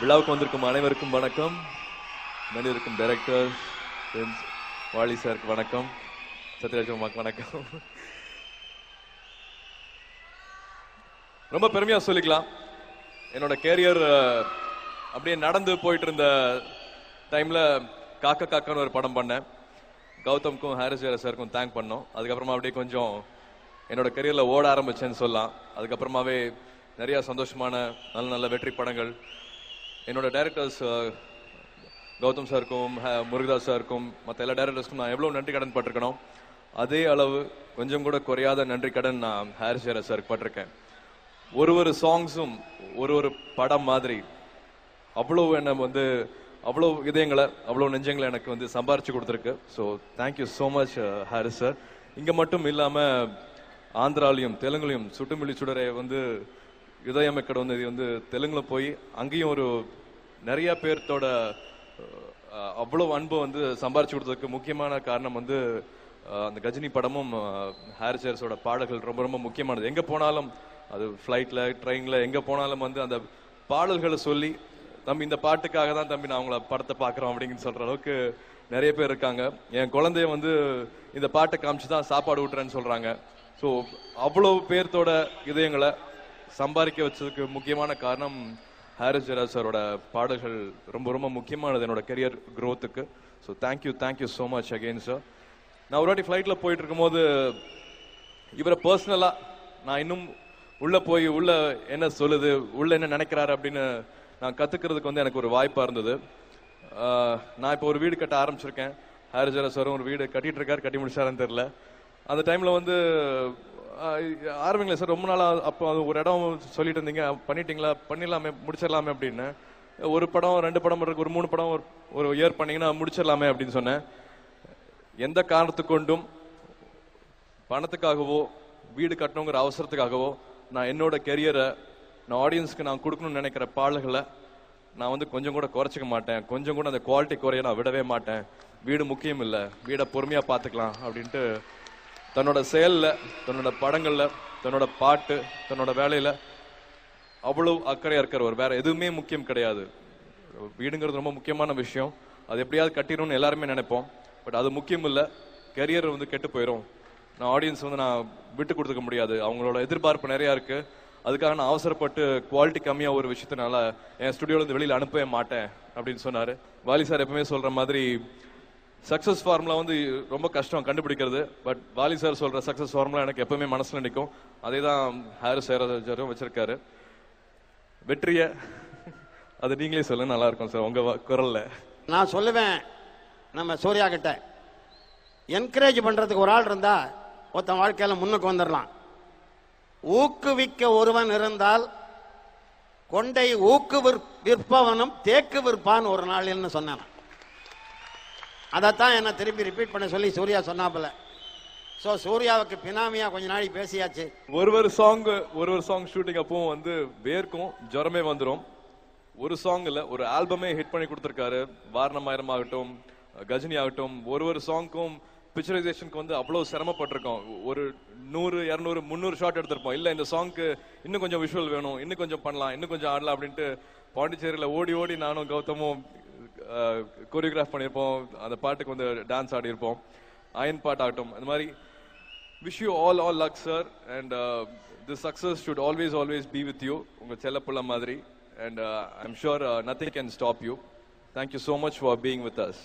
விழாவுக்கு வந்திருக்கும் அனைவருக்கும் வணக்கம். மேலிருக்கும் டைரக்டர் வாலி சாருக்கு வணக்கம், சத்யராஜ் அம்மாக்கு வணக்கம். ரொம்ப பெருமையா சொல்லிக்கலாம், என்னோட கேரியர் அப்படியே நடந்து போயிட்டு இருந்த டைம்ல காக்கா காக்கான்னு ஒரு படம் பண்ணேன். கௌதம்க்கும் ஹாரிஸ் ஜெயராஜ் சாருக்கும் தேங்க் பண்ணோம். அதுக்கப்புறமா அப்படியே கொஞ்சம் என்னோட கரியர்ல ஓட ஆரம்பிச்சேன்னு சொல்லலாம். அதுக்கப்புறமாவே நிறைய சந்தோஷமான நல்ல நல்ல வெற்றி படங்கள். என்னோட டைரக்டர்ஸ் கௌதம் சாருக்கும் முருகதாஸ் சாருக்கும் மற்ற எல்லா டைரக்டர்ஸ்க்கும் நான் எவ்வளோ நன்றி கடன் பட்டிருக்கணும், அதே அளவு கொஞ்சம் கூட குறையாத நன்றி கடன் நான் ஹாரிஸ் ஜெயராஜ் சாருக்கு பட்டிருக்கேன். ஒரு சாங்ஸும் ஒரு படம் மாதிரி அவ்வளோ என்ன அவ்வளோ இதயங்களை அவ்வளோ நெஞ்சங்களை எனக்கு சம்பாரிச்சு கொடுத்துருக்கு. So thank you so much Harris sir. இங்கே மட்டும் இல்லாமல் ஆந்திராலையும் தெலுங்குலையும் சுட்டுமிழி சுடரை இதயம் எக்கட தெலுங்குல போய் அங்கேயும் ஒரு நிறைய பேர்த்தோட அவ்வளோ அன்பு சம்பாரிச்சு கொடுத்ததுக்கு முக்கியமான காரணம் அந்த கஜினி படமும் ஹாரிஸ் ஜெயராஜோட பாடல்கள் ரொம்ப ரொம்ப முக்கியமானது. எங்கே போனாலும் அது ஃப்ளைட்டில் ட்ரெயினில் எங்கே போனாலும் அந்த பாடல்களை சொல்லி, தம்பி இந்த பாட்டுக்காக தான் தம்பி நான் அவங்கள படத்தை பார்க்குறோம் அப்படின்னு சொல்கிற அளவுக்கு நிறைய பேர் இருக்காங்க. என் குழந்தைய இந்த பாட்டை காமிச்சு தான் சாப்பாடு ஊட்டுறேன்னு சொல்கிறாங்க. ஸோ அவ்வளோ பேர்த்தோட இதயங்களை சம்பாதிக்க வச்சதுக்கு முக்கியமான காரணம் ஹாரிஸ் ஜெயராஜ் சாரோட பாடல்கள் ரொம்ப ரொம்ப முக்கியமானது என்னோட கெரியர் க்ரோத்துக்கு. So thank you so much again sir. நான் ஒரு வாட்டி ஃப்ளைட்டில் போயிட்டு இருக்கும்போது இவரை பர்சனலாக நான் இன்னும் உள்ளே போய் உள்ள என்ன சொல்லுது, உள்ள என்ன நினைக்கிறாரு அப்படின்னு நான் கற்றுக்கிறதுக்கு எனக்கு ஒரு வாய்ப்பாக இருந்தது. நான் இப்போ ஒரு வீடு கட்ட ஆரம்பிச்சிருக்கேன். ஹாரிஸ் ஜெயராஜ் சாரும் ஒரு வீடு கட்டிட்டு இருக்காரு, கட்டி முடிச்சாருன்னு தெரியல. அந்த டைமில் ஆரம்பிங்களா சார், ரொம்ப நாளாக அப்போ ஒரு இடம் சொல்லிட்டு இருந்தீங்க, பண்ணிட்டீங்களா, பண்ணிடலாமே, முடிச்சிடலாமே அப்படின்னு. ஒரு படம் 2 படம் இருக்கு, ஒரு 3 படம் ஒரு இயர் பண்ணீங்கன்னா முடிச்சிடலாமே அப்படின்னு சொன்னேன். எந்த காரணத்துக்கு கொண்டும் பணத்துக்காகவோ வீடு கட்டணுங்கிற அவசரத்துக்காகவோ நான் என்னோட கெரியரை நான் ஆடியன்ஸ்க்கு நான் கொடுக்கணும்னு நினைக்கிற பாடல்களை நான் கொஞ்சம் கூட குறைச்சிக்க மாட்டேன். கொஞ்சம் கூட அந்த குவாலிட்டி குறைய நான் விடவே மாட்டேன். வீடு முக்கியம் இல்லை, வீடை பொறுமையாக பார்த்துக்கலாம் அப்படின்ட்டு தன்னோட செயலில், தன்னோட படங்களில், தன்னோட பாட்டு, தன்னோட வேலையில் அவ்வளவு அக்கறையாக இருக்கிறவர். வேற எதுவுமே முக்கியம் கிடையாது. வீடுங்கிறது ரொம்ப முக்கியமான விஷயம், அது எப்படியாவது கட்டிடணும்னு எல்லாருமே நினைப்போம். பட் அது முக்கியம் இல்லை. கெரியர் கெட்டு போயிடும். நான் ஆடியன்ஸ் நான் விட்டு கொடுத்துக்க முடியாது. அவங்களோட எதிர்பார்ப்பு நிறையா இருக்குது. அதுக்காக நான் அவசரப்பட்டு குவாலிட்டி கம்மியாக ஒரு விஷயத்தினால என் ஸ்டுடியோலேருந்து வெளியில் அனுப்பவே மாட்டேன் அப்படின்னு சொன்னார். வாலி சார் எப்பவுமே சொல்கிற மாதிரி சக்ஸஸ் ஃபார்முலா ரொம்ப கஷ்டம் கண்டுபிடிக்கிறது. பட் வாலி சார் சொல்கிற சக்ஸஸ் ஃபார்முலா எனக்கு எப்பவுமே மனசில் நிற்கும். அதே தான் ஹாரிஸ் ஜெயராஜரும் வச்சிருக்காரு. வெற்றியை அது நீங்களே சொல்லுங்க, நல்லா இருக்கும் சார் உங்க குரல்ல. நான் சொல்லுவேன், நம்ம சூர்யா கிட்ட என்கரேஜ் பண்றதுக்கு ஒரு ஆள் இருந்தா ஒருத்தன் வாழ்க்கையில முன்னுக்கு வந்துடலாம். ஊக்குவிக்க ஒருவன் இருந்தால் கொண்டை விற்பவனும் தேக்கு விற்பான் ஒரு நாள்னு சொன்னான். அதைத்தான் என்ன திருப்பி ரிப்பீட் பண்ண சொல்லி சூர்யா சொன்னாப்புல. ஸோ சூர்யாவுக்கு பினாமியா கொஞ்ச நாளைக்கு பேசியாச்சு. ஒரு சாங் ஷூட்டிங் அப்பவும் வேர்க்கும் ஜுரமே வந்துடும். ஒரு சாங் இல்ல, ஒரு ஆல்பமே ஹிட் பண்ணி கொடுத்துருக்காரு. வாரணமாயிரம் ஆகட்டும், கஜினி ஆகட்டும், ஒரு சாங்க்கும் பிக்சரைசேஷனுக்கு அவ்வளவு சிரமப்பட்டிருக்கோம். ஒரு 100, 200, 300 ஷாட் எடுத்திருப்போம். இல்ல இந்த சாங்க்கு இன்னும் கொஞ்சம் விஷுவல் வேணும், இன்னும் கொஞ்சம் பண்ணலாம், இன்னும் கொஞ்சம் ஆடலாம் அப்படின்ட்டு பாண்டிச்சேரியில ஓடி நானும் கௌதமும் கோரியோகிராஃப் பண்ணியிருப்போம். அந்த பாட்டுக்கு டான்ஸ் ஆடி இருப்போம். அயன் பாட்டு ஆகட்டும், அந்த மாதிரி. Wish you all luck sir. And this success should always be with you, உங்க செல்லப்புள்ள மாதிரி. And I am sure nothing can stop you. Thank you so much for being with us.